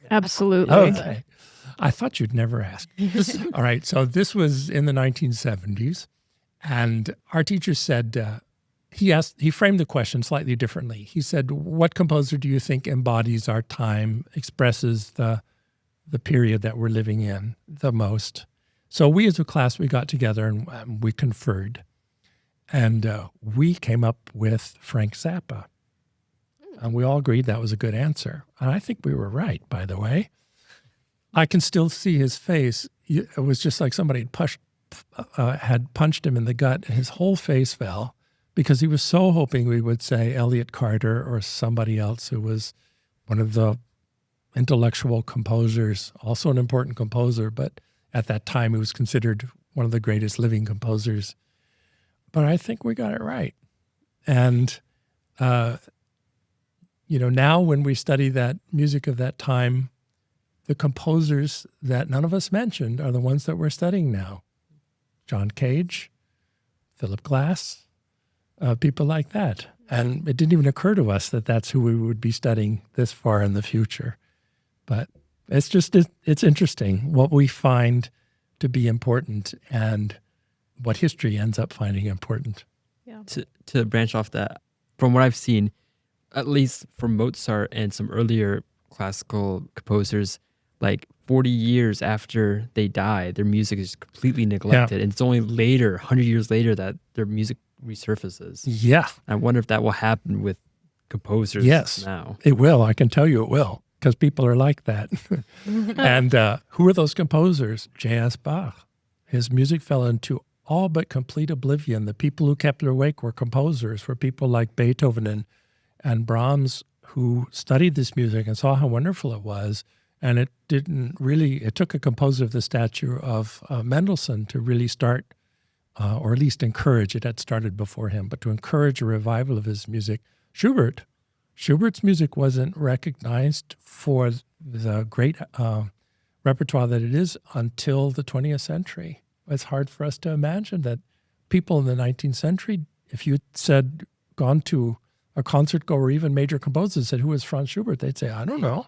Absolutely. Okay. I thought you'd never ask. All right. So this was in the 1970s. And our teacher said, he framed the question slightly differently. He said, what composer do you think embodies our time, expresses the period that we're living in the most? So we as a class, we got together and we conferred. And we came up with Frank Zappa. And we all agreed that was a good answer. And I think we were right, by the way. I can still see his face. It was just like somebody had punched him in the gut. His whole face fell because he was so hoping we would say Elliott Carter or somebody else who was one of the intellectual composers, also an important composer, but at that time he was considered one of the greatest living composers. But I think we got it right. And, now when we study that music of that time, the composers that none of us mentioned are the ones that we're studying now. John Cage, Philip Glass, people like that. And it didn't even occur to us that that's who we would be studying this far in the future. But it's interesting what we find to be important and what history ends up finding important. Yeah. To branch off that, from what I've seen, at least from Mozart and some earlier classical composers, like 40 years after they die, their music is completely neglected. Yeah. And it's only later, 100 years later, that their music resurfaces. Yeah. I wonder if that will happen with composers now. It will. I can tell you it will, because people are like that. And who are those composers? J.S. Bach. His music fell into all but complete oblivion. The people who kept it awake were composers, were people like Beethoven and Brahms, who studied this music and saw how wonderful it was. And it took a composer of the stature of Mendelssohn to really start, or at least encourage, it had started before him, but to encourage a revival of his music. Schubert's music wasn't recognized for the great repertoire that it is until the 20th century. It's hard for us to imagine that people in the 19th century, if you said, gone to a concert goer or even major composers said, who is Franz Schubert? They'd say, I don't know.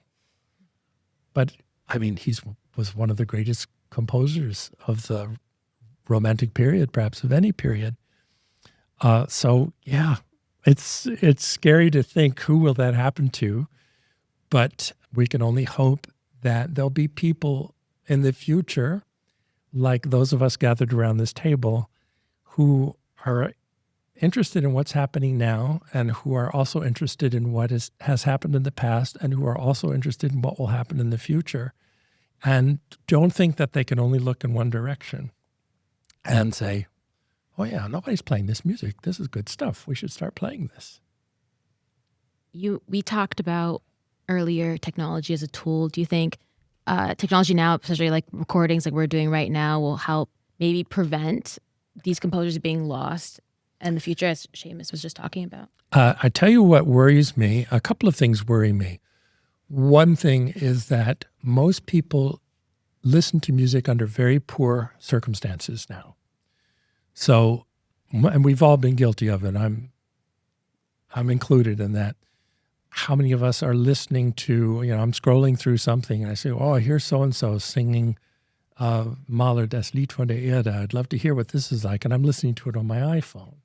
But, I mean, he was one of the greatest composers of the Romantic period, perhaps of any period. So, yeah, it's scary to think who will that happen to, but we can only hope that there'll be people in the future, like those of us gathered around this table, who are interested in what's happening now and who are also interested in what has happened in the past and who are also interested in what will happen in the future, and don't think that they can only look in one direction and say, oh yeah, nobody's playing this music. This is good stuff. We should start playing this. We talked about earlier technology as a tool? Do you think technology now, especially like recordings like we're doing right now, will help maybe prevent these composers being lost in the future, as Seamus was just talking about? I tell you what worries me. A couple of things worry me. One thing is that most people listen to music under very poor circumstances now. So, and we've all been guilty of it. I'm included in that. How many of us are listening to, I'm scrolling through something and I say, oh, I hear so-and-so singing Mahler, das Lied von der Erde. I'd love to hear what this is like. And I'm listening to it on my iPhone,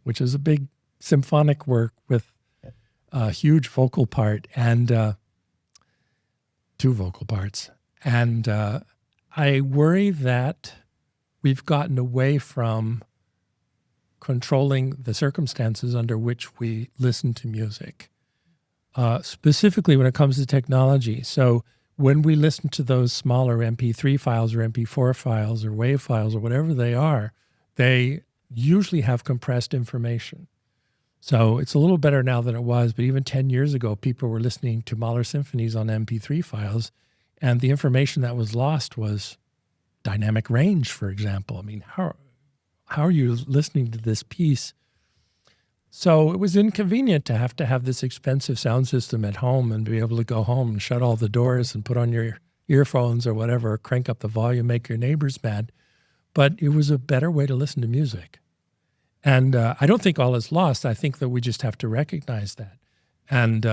which is a big symphonic work with a huge vocal part and 2 vocal parts. And I worry that we've gotten away from controlling the circumstances under which we listen to music, specifically when it comes to technology. So when we listen to those smaller MP3 files or MP4 files or WAV files or whatever they are, they usually have compressed information. So it's a little better now than it was, but even 10 years ago, people were listening to Mahler symphonies on MP3 files, and the information that was lost was dynamic range, for example. I mean, how are you listening to this piece? So it was inconvenient to have this expensive sound system at home and be able to go home and shut all the doors and put on your earphones or whatever, crank up the volume, make your neighbors mad. But it was a better way to listen to music. And I don't think all is lost. I think that we just have to recognize that. And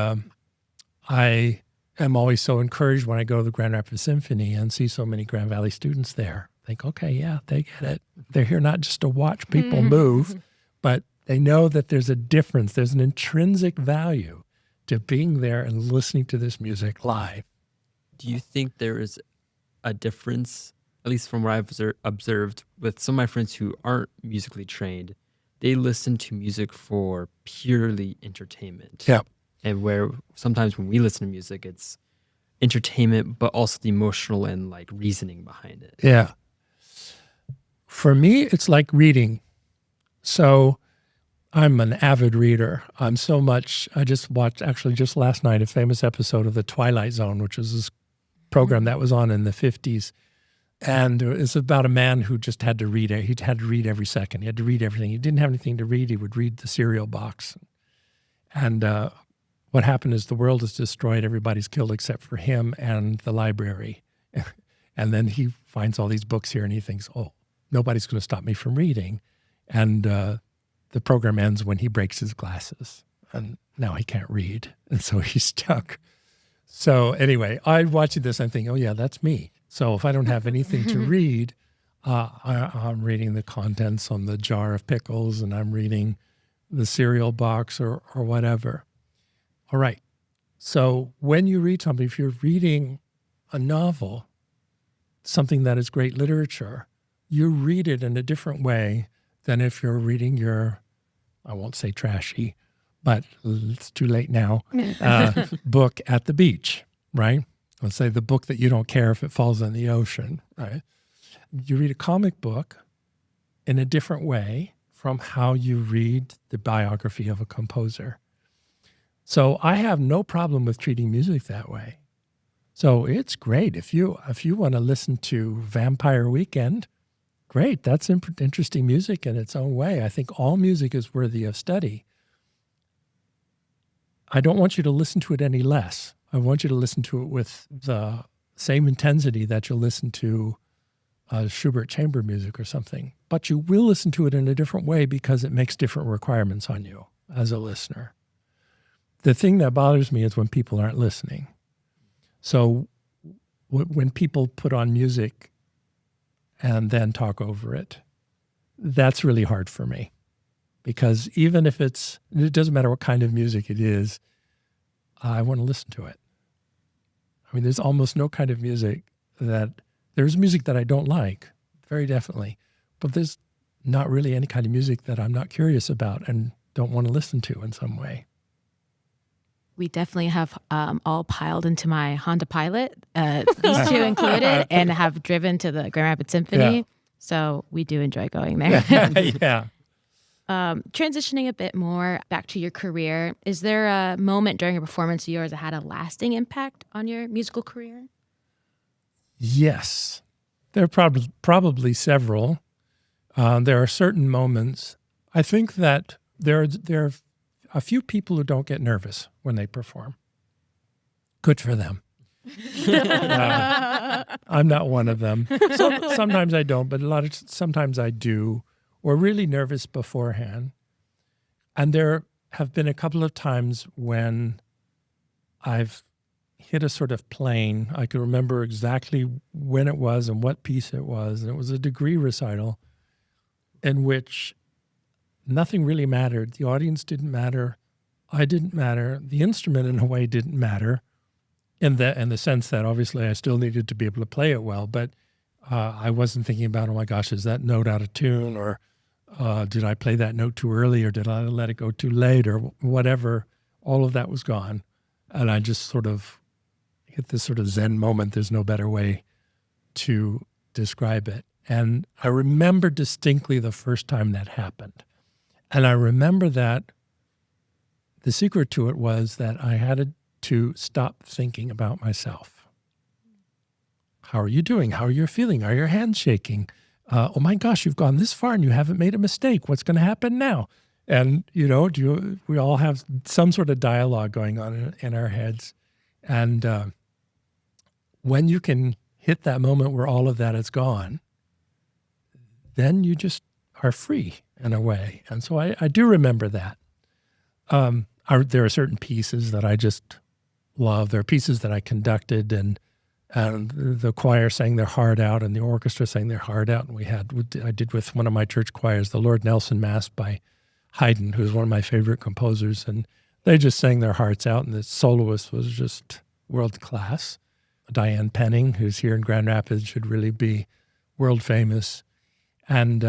I am always so encouraged when I go to the Grand Rapids Symphony and see so many Grand Valley students there. Think, okay, yeah, they get it. They're here not just to watch people move, but they know that there's a difference. There's an intrinsic value to being there and listening to this music live. Do you think there is a difference, at least from what I've observed with some of my friends who aren't musically trained? They listen to music for purely entertainment. Yeah. And where sometimes when we listen to music, it's entertainment, but also the emotional and like reasoning behind it. Yeah. For me, it's like reading. So I'm an avid reader. I just watched actually just last night a famous episode of The Twilight Zone, which was this program that was on in the 50s. And it's about a man who just had to read it. He had to read every second. He had to read everything. He didn't have anything to read. He would read the cereal box. And what happened is the world is destroyed. Everybody's killed except for him and the library. And then he finds all these books here and he thinks, oh, nobody's going to stop me from reading. And the program ends when he breaks his glasses. And now he can't read. And so he's stuck. So anyway, I'm watching this. I'm thinking, oh, yeah, that's me. So if I don't have anything to read, I'm reading the contents on the jar of pickles and I'm reading the cereal box or whatever. All right. So when you read something, if you're reading a novel, something that is great literature, you read it in a different way than if you're reading your, I won't say trashy, but it's too late now, book at the beach, right? Let's say the book that you don't care if it falls in the ocean, right? You read a comic book in a different way from how you read the biography of a composer. So I have no problem with treating music that way. So it's great. If you want to listen to Vampire Weekend, great. That's interesting music in its own way. I think all music is worthy of study. I don't want you to listen to it any less. I want you to listen to it with the same intensity that you'll listen to Schubert chamber music or something. But you will listen to it in a different way because it makes different requirements on you as a listener. The thing that bothers me is when people aren't listening. So when people put on music and then talk over it, that's really hard for me. Because even if it doesn't matter what kind of music it is, I want to listen to it. I mean, there's almost no kind of music there's music that I don't like, very definitely, but there's not really any kind of music that I'm not curious about and don't want to listen to in some way. We definitely have all piled into my Honda Pilot, these two included, and have driven to the Grand Rapids Symphony. Yeah. So we do enjoy going there. Yeah. Transitioning a bit more back to your career, is there a moment during a performance of yours that had a lasting impact on your musical career? Yes. There are probably several. There are certain moments. I think that there are a few people who don't get nervous when they perform. Good for them. I'm not one of them. Sometimes I don't, but sometimes I do, or really nervous beforehand. And there have been a couple of times when I've hit a sort of plane. I can remember exactly when it was and what piece it was. And it was a degree recital in which nothing really mattered. The audience didn't matter. I didn't matter. The instrument, in a way, didn't matter in the sense that obviously I still needed to be able to play it well. But I wasn't thinking about, oh my gosh, is that note out of tune? Or did I play that note too early? Or did I let it go too late? Or whatever. All of that was gone. And I just sort of hit this sort of Zen moment. There's no better way to describe it. And I remember distinctly the first time that happened. And I remember that the secret to it was that I had to stop thinking about myself. How are you doing? How are you feeling? Are your hands shaking? Oh my gosh, you've gone this far and you haven't made a mistake. What's going to happen now? And, we all have some sort of dialogue going on in our heads. And when you can hit that moment where all of that is gone, then you just are free in a way. And so I do remember that. There are certain pieces that I just love. There are pieces that I conducted and the choir sang their heart out and the orchestra sang their heart out. And I did with one of my church choirs, the Lord Nelson Mass by Haydn, who's one of my favorite composers. And they just sang their hearts out. And the soloist was just world class. Diane Penning, who's here in Grand Rapids, should really be world famous. And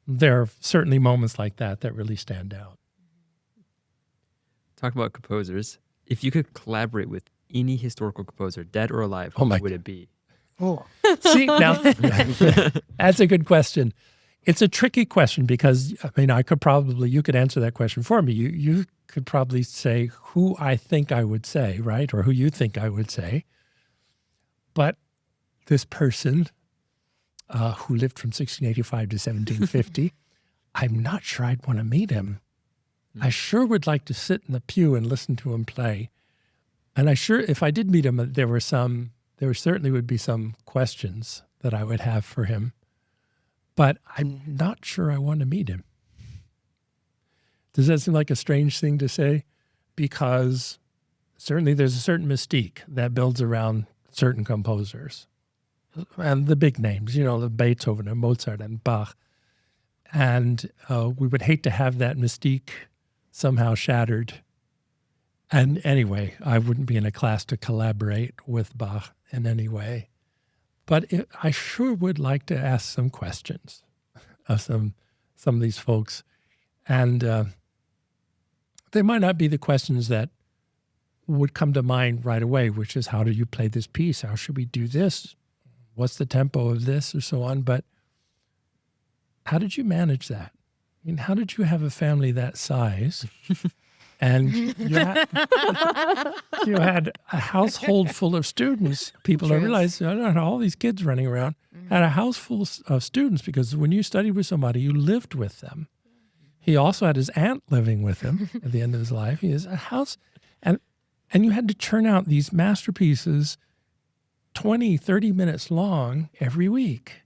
there are certainly moments like that really stand out. Talk about composers. If you could collaborate with any historical composer, dead or alive, who would it be? Oh, see, now that's a good question. It's a tricky question because, you could answer that question for me. You could probably say who I think I would say, right? Or who you think I would say. But this person who lived from 1685 to 1750, I'm not sure I'd want to meet him. I sure would like to sit in the pew and listen to him play. And if I did meet him, there certainly would be some questions that I would have for him. But I'm not sure I want to meet him. Does that seem like a strange thing to say? Because certainly there's a certain mystique that builds around certain composers. And the big names, the Beethoven and Mozart and Bach. And we would hate to have that mystique somehow shattered. And anyway, I wouldn't be in a class to collaborate with Bach in any way. But I sure would like to ask some questions of some of these folks. And they might not be the questions that would come to mind right away, which is, how do you play this piece? How should we do this? What's the tempo of this, or so on? But how did you manage that? How did you have a family that size? And you had a household full of students. People don't realize, all these kids running around, had a house full of students, because when you studied with somebody, you lived with them. He also had his aunt living with him at the end of his life. He has a house. And you had to churn out these masterpieces 20, 30 minutes long every week.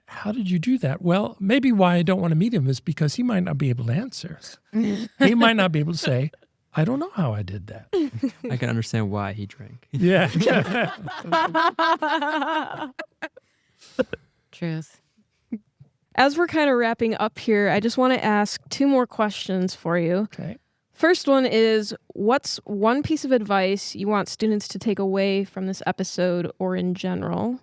How did you do that? Well, maybe why I don't want to meet him is because he might not be able to answer. He might not be able to say, I don't know how I did that. I can understand why he drank. Yeah. Truth. As we're kind of wrapping up here, I just want to ask two more questions for you. Okay. First one is, what's one piece of advice you want students to take away from this episode or in general?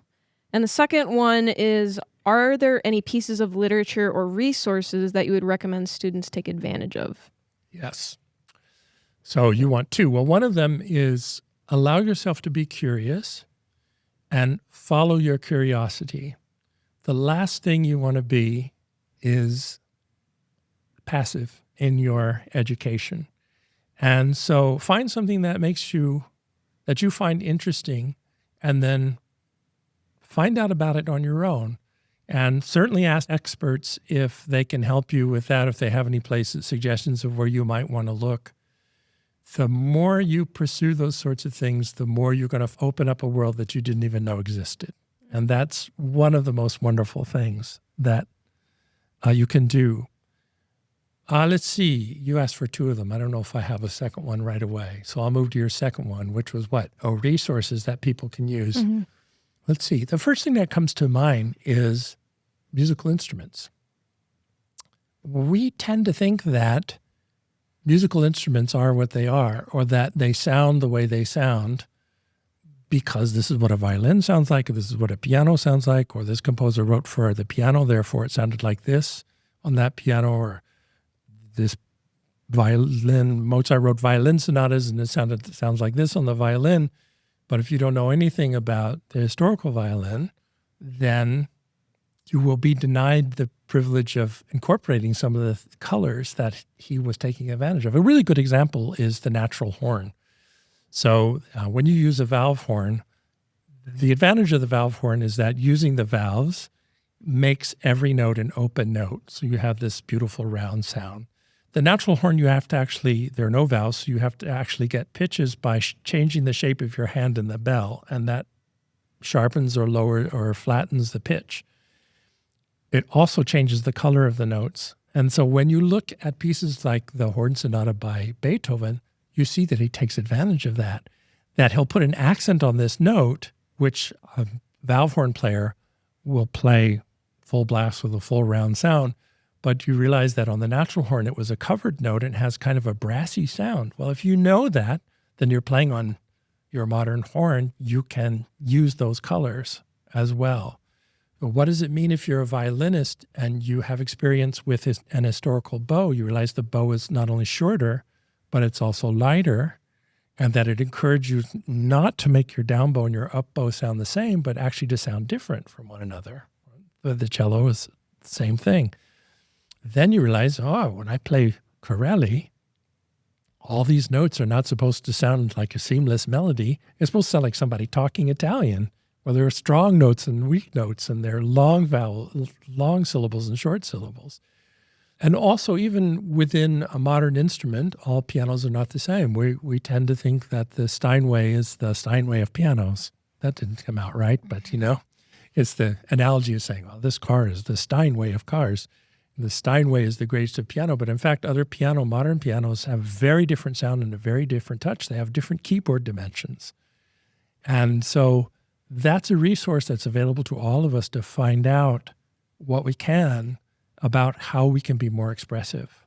And the second one is, are there any pieces of literature or resources that you would recommend students take advantage of? Yes. So you want two. Well, one of them is allow yourself to be curious and follow your curiosity. The last thing you want to be is passive in your education. And so find something that that you find interesting, and then find out about it on your own. And certainly ask experts if they can help you with that, if they have any places, suggestions of where you might want to look. The more you pursue those sorts of things, the more you're going to open up a world that you didn't even know existed. And that's one of the most wonderful things that you can do. Let's see. You asked for two of them. I don't know if I have a second one right away. So I'll move to your second one, which was what? Oh, resources that people can use. Mm-hmm. Let's see. The first thing that comes to mind is musical instruments. We tend to think that musical instruments are what they are, or that they sound the way they sound because this is what a violin sounds like, or this is what a piano sounds like, or this composer wrote for the piano, therefore it sounded like this on that piano, or this violin, Mozart wrote violin sonatas and it sounds like this on the violin. But if you don't know anything about the historical violin, then you will be denied the privilege of incorporating some of the colors that he was taking advantage of. A really good example is the natural horn. So when you use a valve horn, the advantage of the valve horn is that using the valves makes every note an open note. So you have this beautiful round sound. The natural horn, you have to actually, there are no valves, so you have to actually get pitches by changing the shape of your hand in the bell, and that sharpens or lowers or flattens the pitch. It also changes the color of the notes. And so when you look at pieces like the Horn Sonata by Beethoven, you see that he takes advantage of that he'll put an accent on this note, which a valve horn player will play full blast with a full round sound. But you realize that on the natural horn, it was a covered note and has kind of a brassy sound. Well, if you know that, then you're playing on your modern horn, you can use those colors as well. But what does it mean if you're a violinist and you have experience with an historical bow? You realize the bow is not only shorter, but it's also lighter, and that it encourages you not to make your down bow and your up bow sound the same, but actually to sound different from one another. The cello is the same thing. Then you realize, when I play Corelli, all these notes are not supposed to sound like a seamless melody. It's supposed to sound like somebody talking Italian, where there are strong notes and weak notes, and there are long syllables and short syllables. And also, even within a modern instrument, all pianos are not the same. We tend to think that the Steinway is the Steinway of pianos. That didn't come out right, but it's the analogy of saying, this car is the Steinway of cars. The Steinway is the greatest of piano, but in fact, modern pianos have very different sound and a very different touch. They have different keyboard dimensions. And so that's a resource that's available to all of us to find out what we can about how we can be more expressive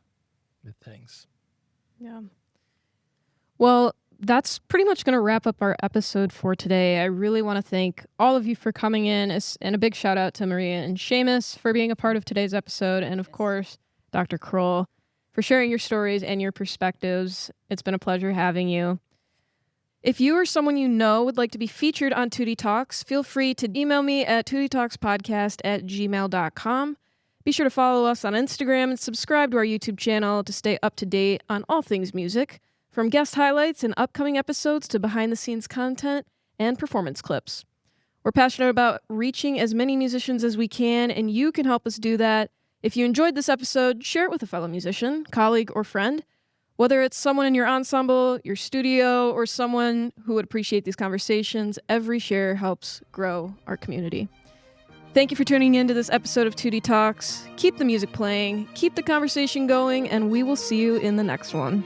with things. Yeah. Well, that's pretty much going to wrap up our episode for today. I really want to thank all of you for coming in, and a big shout out to Maria and Seamus for being a part of today's episode, and of course, Dr. Crowell for sharing your stories and your perspectives. It's been a pleasure having you. If you or someone you know would like to be featured on Tutti Talks, feel free to email me at tuttitalkspodcast@gmail.com. Be sure to follow us on Instagram and subscribe to our YouTube channel to stay up to date on all things music, from guest highlights and upcoming episodes to behind-the-scenes content and performance clips. We're passionate about reaching as many musicians as we can, and you can help us do that. If you enjoyed this episode, share it with a fellow musician, colleague, or friend. Whether it's someone in your ensemble, your studio, or someone who would appreciate these conversations, every share helps grow our community. Thank you for tuning in to this episode of Tutti Talks. Keep the music playing, keep the conversation going, and we will see you in the next one.